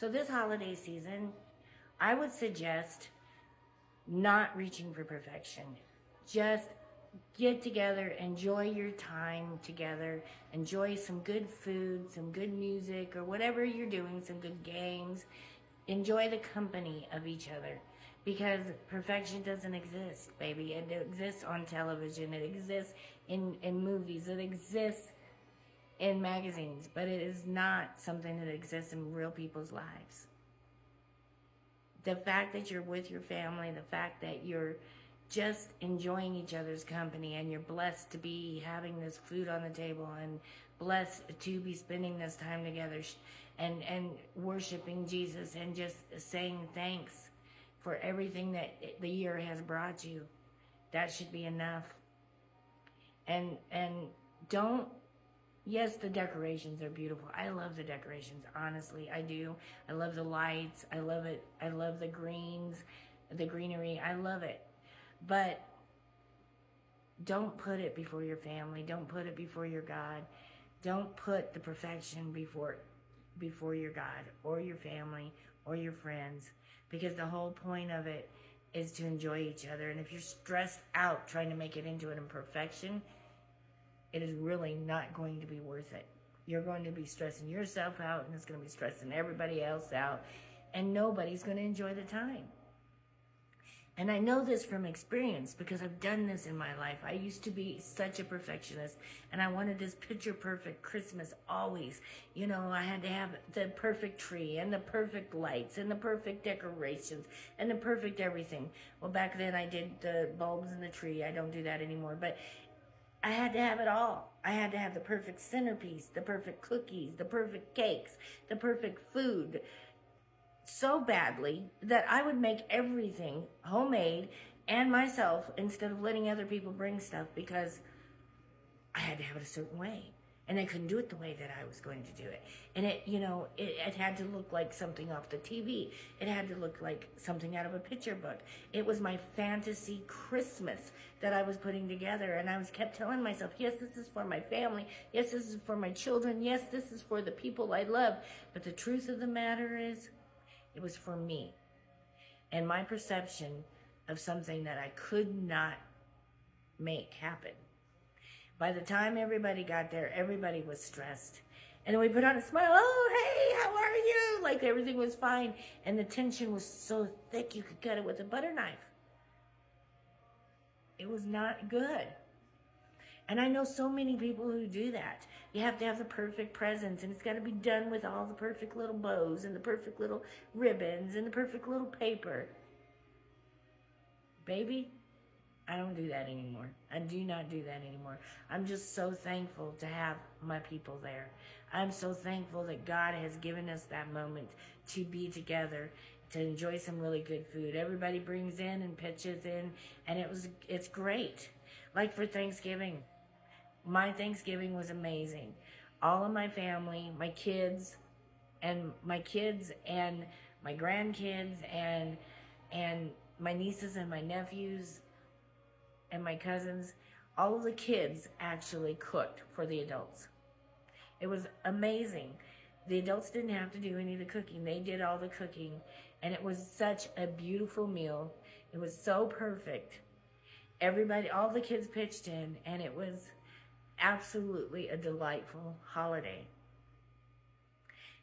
So this holiday season, I would suggest not reaching for perfection. Just get together, enjoy your time together, enjoy some good food, some good music, or whatever you're doing, some good games. Enjoy the company of each other, because perfection doesn't exist, baby. It exists on television, it exists in movies, it exists in magazines, but it is not something that exists in real people's lives. The fact that you're with your family, the fact that you're just enjoying each other's company, and you're blessed to be having this food on the table, and blessed to be spending this time together, and worshiping Jesus, and just saying thanks for everything that the year has brought you. That should be enough. And don't, yes, the decorations are beautiful. I love the decorations, honestly, I do. I love the lights, I love it. I love the greens, the greenery, I love it. But don't put it before your family. Don't put it before your God. Don't put the perfection before your God or your family or your friends, because the whole point of it is to enjoy each other. And if you're stressed out trying to make it into an imperfection, it is really not going to be worth it. You're going to be stressing yourself out, and it's going to be stressing everybody else out, and nobody's going to enjoy the time. And I know this from experience, because I've done this in my life. I used to be such a perfectionist, and I wanted this picture perfect Christmas always. You know, I had to have the perfect tree, and the perfect lights, and the perfect decorations, and the perfect everything. Well, back then I did the bulbs in the tree. I don't do that anymore, but I had to have it all. I had to have the perfect centerpiece, the perfect cookies, the perfect cakes, the perfect food, so badly that I would make everything homemade and myself, instead of letting other people bring stuff, because I had to have it a certain way, and I couldn't do it the way that I was going to do it. And it had to look like something off the TV. It had to look like something out of a picture book. It was my fantasy Christmas that I was putting together, and I kept telling myself, yes, this is for my family. Yes, this is for my children. Yes, this is for the people I love. But the truth of the matter is, it was for me and my perception of something that I could not make happen. By the time everybody got there, everybody was stressed. And we put on a smile, oh, hey, how are you? Like everything was fine. And the tension was so thick you could cut it with a butter knife. It was not good. And I know so many people who do that. You have to have the perfect presents, and it's got to be done with all the perfect little bows, and the perfect little ribbons, and the perfect little paper. Baby, I don't do that anymore. I do not do that anymore. I'm just so thankful to have my people there. I'm so thankful that God has given us that moment to be together, to enjoy some really good food. Everybody brings in and pitches in, and it's great. Like for Thanksgiving, my Thanksgiving was amazing. All of my family, my kids and my grandkids, and my nieces and my nephews and my cousins, all of the kids actually cooked for the adults. It was amazing. The adults didn't have to do any of the cooking. They did all the cooking, and it was such a beautiful meal. It was so perfect. Everybody, all the kids pitched in, and it was absolutely a delightful holiday.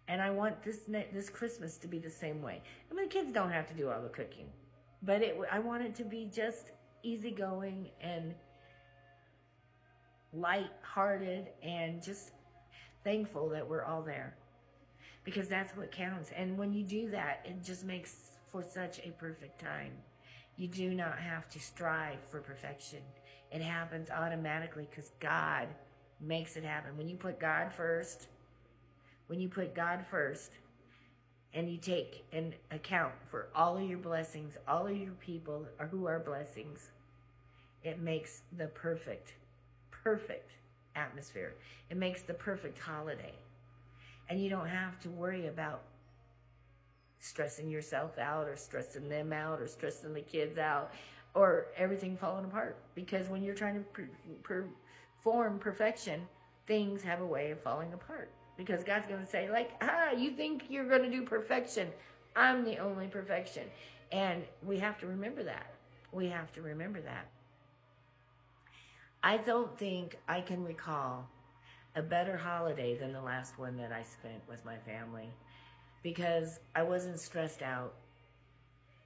And I want this Christmas to be the same way. I mean, the kids don't have to do all the cooking, but I want it to be just easygoing and light-hearted, and just thankful that we're all there, because that's what counts. And when you do that, it just makes for such a perfect time. You do not have to strive for perfection. It happens automatically because God makes it happen. When you put God first, and you take an account for all of your blessings, all of your people who are blessings, it makes the perfect atmosphere. It makes the perfect holiday. And you don't have to worry about stressing yourself out, or stressing them out, or stressing the kids out, or everything falling apart. Because when you're trying to perform perfection, things have a way of falling apart, Because God's going to say, like, you think you're going to do perfection. I'm the only perfection. And we have to remember that. We have to remember that. I don't think I can recall a better holiday than the last one that I spent with my family, because I wasn't stressed out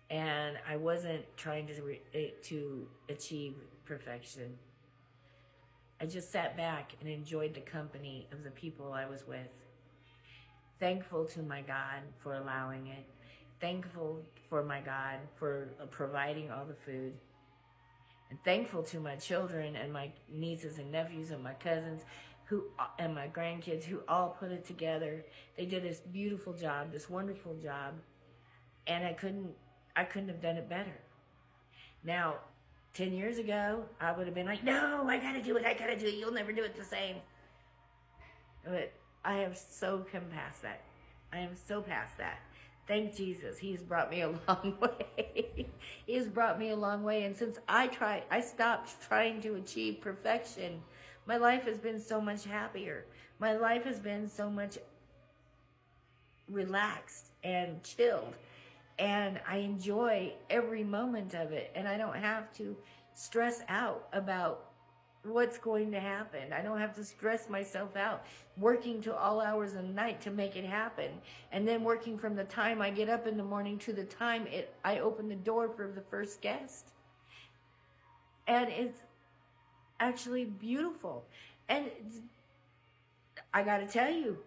and I wasn't trying to achieve perfection. I just sat back and enjoyed the company of the people I was with. Thankful to my God for allowing it. Thankful for my God for providing all the food. And thankful to my children and my nieces and nephews and my cousins and my grandkids who all put it together. They did this beautiful job, this wonderful job. And I couldn't have done it better. Now, 10 years ago, I would have been like, no, I gotta do it. You'll never do it the same. But I have so come past that. I am so past that. Thank Jesus. He's brought me a long way. He's brought me a long way. And since I stopped trying to achieve perfection, my life has been so much happier. My life has been so much relaxed and chilled. And I enjoy every moment of it. And I don't have to stress out about what's going to happen. I don't have to stress myself out working to all hours of the night to make it happen. And then working from the time I get up in the morning to the time I open the door for the first guest. And it's actually beautiful. And I got to tell you,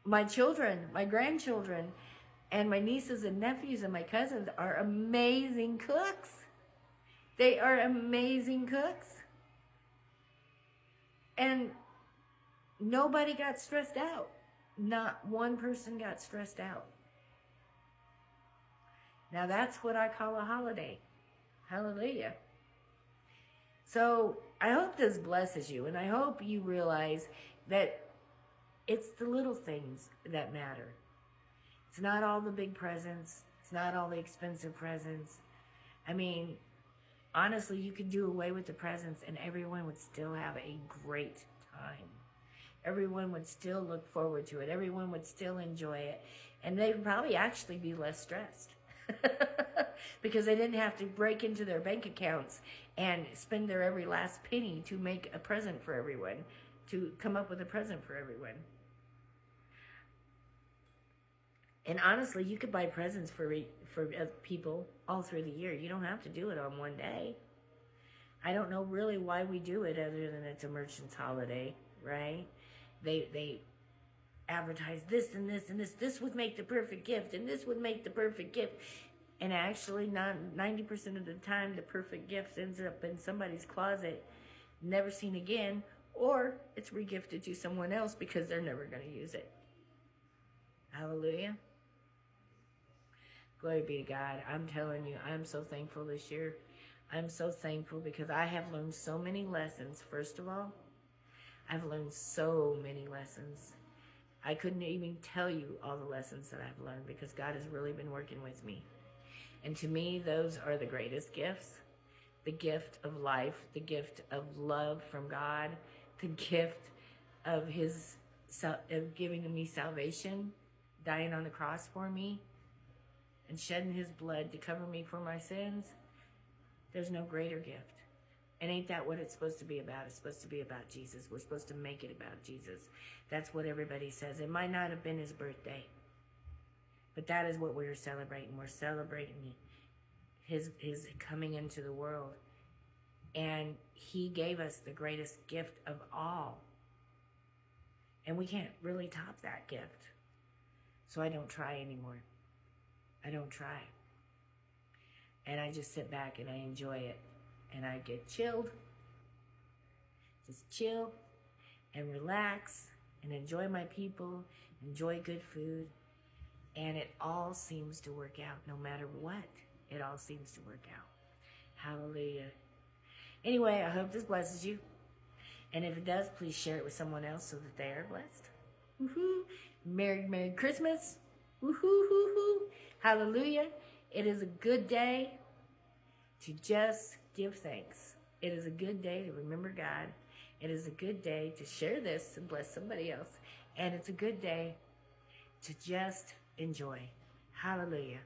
my children, my grandchildren, and my nieces and nephews and my cousins are amazing cooks. They are amazing cooks. And nobody got stressed out. Not one person got stressed out. Now that's what I call a holiday. Hallelujah. So I hope this blesses you, and I hope you realize that it's the little things that matter. It's not all the big presents. It's not all the expensive presents. I mean, honestly, you could do away with the presents and everyone would still have a great time. Everyone would still look forward to it. Everyone would still enjoy it. And they'd probably actually be less stressed because they didn't have to break into their bank accounts and spend their every last penny to make a present for everyone, to come up with a present for everyone. And honestly, you could buy presents for people all through the year. You don't have to do it on one day. I don't know really why we do it other than it's a merchant's holiday, right? They advertise this and this and this. This would make the perfect gift, and this would make the perfect gift. And actually, 90% of the time, the perfect gift ends up in somebody's closet, never seen again, or it's regifted to someone else because they're never going to use it. Hallelujah. Glory be to God. I'm telling you, I'm so thankful this year. I'm so thankful because I have learned so many lessons. First of all, I've learned so many lessons. I couldn't even tell you all the lessons that I've learned because God has really been working with me. And to me, those are the greatest gifts. The gift of life, the gift of love from God, the gift of of giving me salvation, dying on the cross for me, and shedding his blood to cover me for my sins. There's no greater gift. And ain't that what it's supposed to be about? It's supposed to be about Jesus. We're supposed to make it about Jesus. That's what everybody says. It might not have been his birthday, but that is what we're celebrating. We're celebrating his coming into the world. And he gave us the greatest gift of all. And we can't really top that gift. So I don't try anymore. I don't try. And I just sit back and I enjoy it. And I get chilled. Just chill and relax and enjoy my people, enjoy good food. And it all seems to work out no matter what. It all seems to work out. Hallelujah. Anyway, I hope this blesses you. And if it does, please share it with someone else so that they are blessed. Woohoo! Merry Christmas. Woohoo! Hallelujah. It is a good day to just give thanks. It is a good day to remember God. It is a good day to share this and bless somebody else. And it's a good day to just enjoy. Hallelujah.